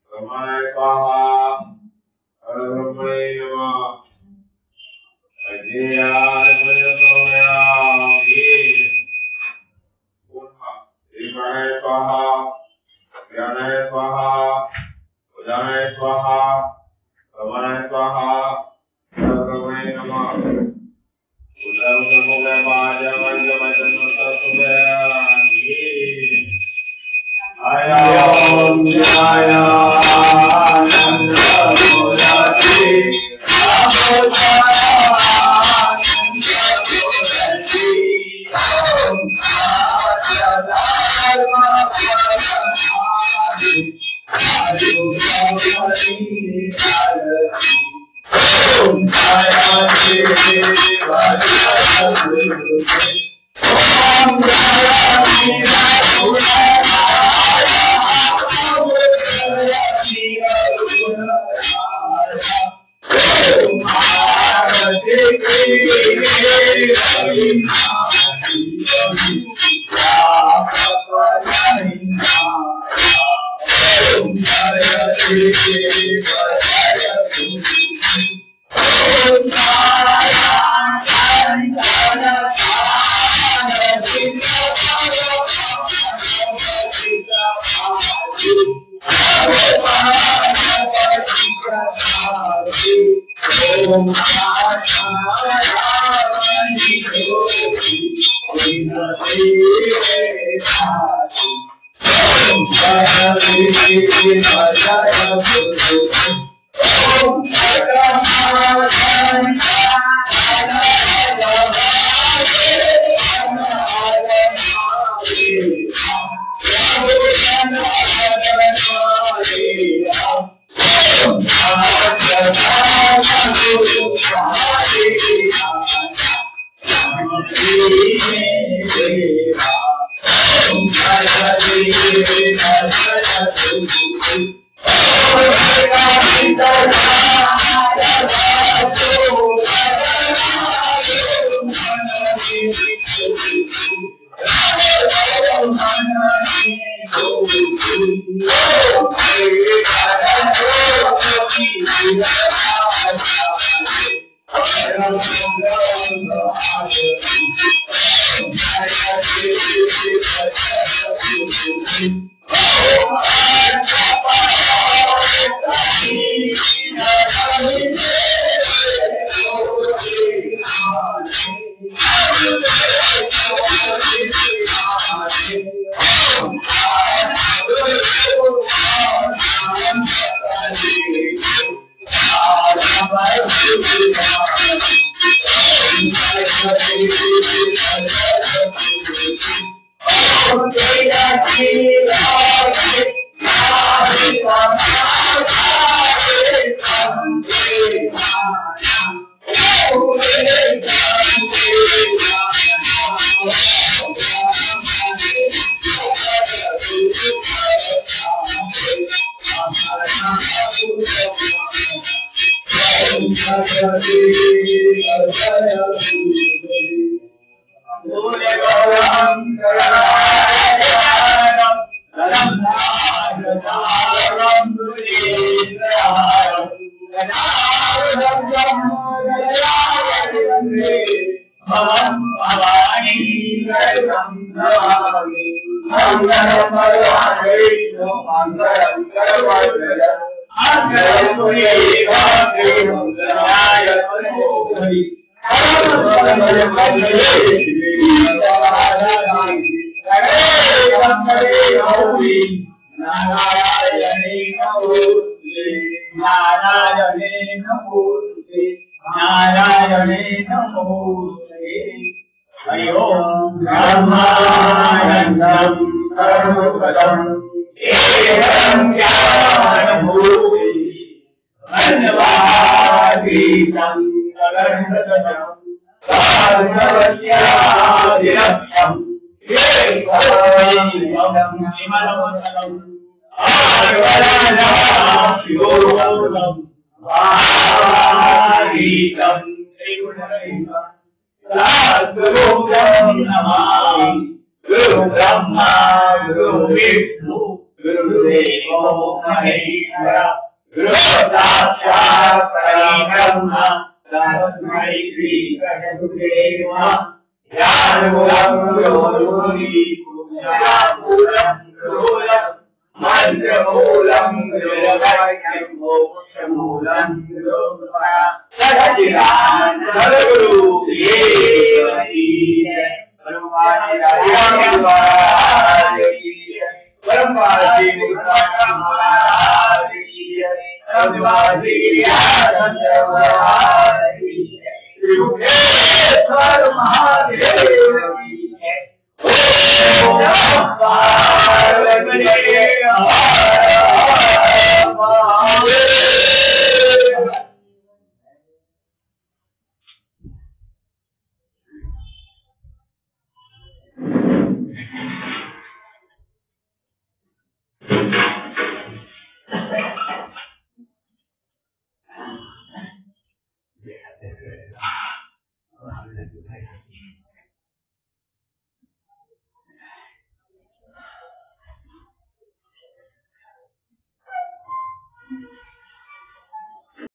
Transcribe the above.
Ramaya Swaha, Ramaya Namaha, Ajaya Ramaya Ramaya Swaha, Vyanaya Swaha, Udanaya Swaha, Ramaya Swaha, Ramaya Namaha, Udam Samugaya Bhaja Vajja Vajja Suvaya Ayam Jaya Nanda Murati Amutara Nanda Murati Om Jaya Dharma Paramahamsi Adu Bhavati Bharati Om Jaya Shri Vajra Guru Om Jaya Guru Brahma, Guru Vishnu, Guru गुरुदेवो Maheshwar गुरु साक्षात् परब्रह्म तस्मै श्री गुरुदेव ज्ञानमूलं गुरुर्मुनि पूजामूलं गुरुर्मूलं मंत्रमूलं गुरुर्वाक्यं मोक्षमूलं गुरुर्परा सद्गुणान् सद्गुरु